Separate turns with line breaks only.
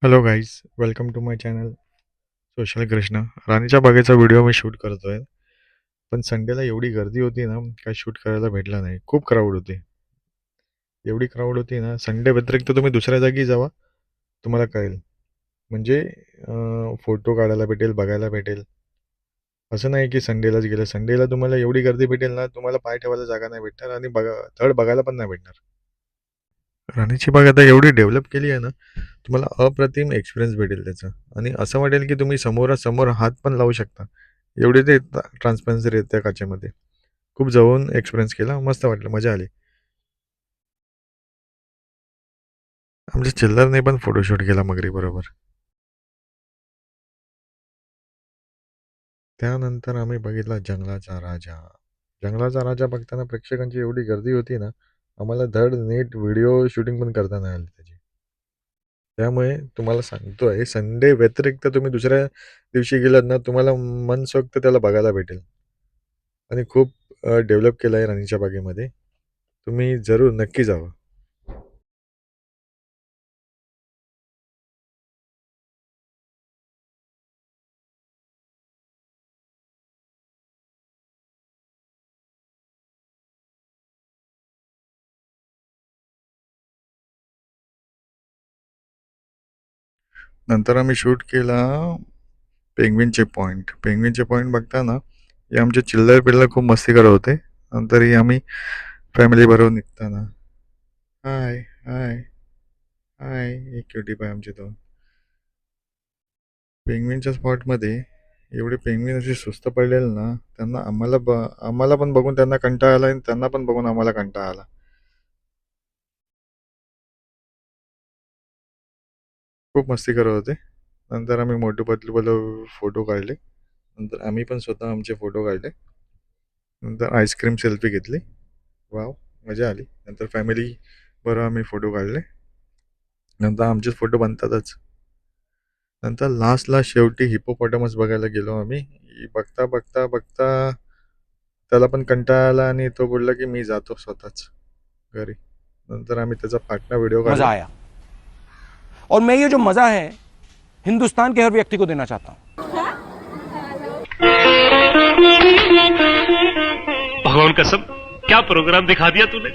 Hello guys, welcome to my channel social Krishna. राणीच्या बागेचा video मी shoot करतोय. पण संडेला एवढी गर्दी होती ना, काय शूट करायला भेटला नाही. खूप क्राऊड होती. एवढी क्राऊड होती ना, संडे व्यतिरिक्त तुम्ही दुसऱ्या जागी जावा, तुम्हाला कळेल. म्हणजे फोटो काढायला भेटेल, बघायला भेटेल. असं नाही की संडेलाच गेलं. संडेला तुम्हाला एवढी गर्दी भेटेल ना, तुम्हाला पाय ठेवायला जागा नाही भेटणार आणि धड बघायला पण नाही भेटणार. राणीची बाग आता एवढी डेव्हलप केली आहे ना, तुम्हाला अप्रतिम एक्सपिरियन्स भेटेल त्याचा. आणि असं वाटेल की तुम्ही समोरासमोर हात पण लावू शकता. एवढी ते ट्रान्सपरन्सी येते त्या काचेमध्ये. खूप जवळून एक्सपिरियन्स केला, मस्त वाटलं, मजा आली. आमच्या चिल्लरने पण फोटोशूट केला मगरीबरोबर. त्यानंतर आम्ही बघितला जंगलाचा राजा. जंगलाचा राजा बघताना प्रेक्षकांची एवढी गर्दी होती ना, आम्हाला धड नीट व्हिडिओ शूटिंग पण करता नाही आली त्याची. त्यामुळे तुम्हाला सांगतोय, संडे व्यतिरिक्त तुम्ही दुसऱ्या दिवशी गेलात ना, तुम्हाला मनसोक्त त्याला बघायला भेटेल. आणि खूप डेव्हलप केलं आहे राणीच्या बागेमध्ये. तुम्ही जरूर नक्की जावं. नंतर आम्ही शूट केला पेंग्विनचे पॉईंट. पेंग्विनचे पॉईंट बघताना हे आमचे चिल्लर-पिल्लर खूप मस्ती करत होते. नंतरही आम्ही फॅमिलीबरोबर निघताना, हाय, हाय, हाय, एक क्युटी पाय आमचे दोन. पेंग्विनच्या स्पॉटमध्ये एवढे पेंग्विन असे सुस्त पडलेले ना, त्यांना आम्हाला पण बघून त्यांना कंटाळा आला आणि त्यांना पण बघून आम्हाला कंटाळा आला. खूप मस्ती करत होते. नंतर आम्ही मोटू पतलू फोटो काढले. नंतर आम्ही पण स्वतः आमचे फोटो काढले. नंतर आईस्क्रीम सेल्फी घेतली. वाव, मजा आली. नंतर फॅमिली बरोबर आम्ही फोटो काढले. नंतर आमचेच फोटो बनतातच. नंतर लास्टला शेवटी हिपोपॉटमस बघायला गेलो आम्ही. बघता बघता बघता त्याला पण कंटाळा आला आणि तो बोलला की मी जातो स्वतःच घरी. नंतर आम्ही त्याचा पाटणा व्हिडिओ काढला.
मजा आया और मैं ये जो मजा है हिंदुस्तान के हर व्यक्ति को देना चाहता हूं।
भगवान कसम, क्या प्रोग्राम दिखा दिया तूने।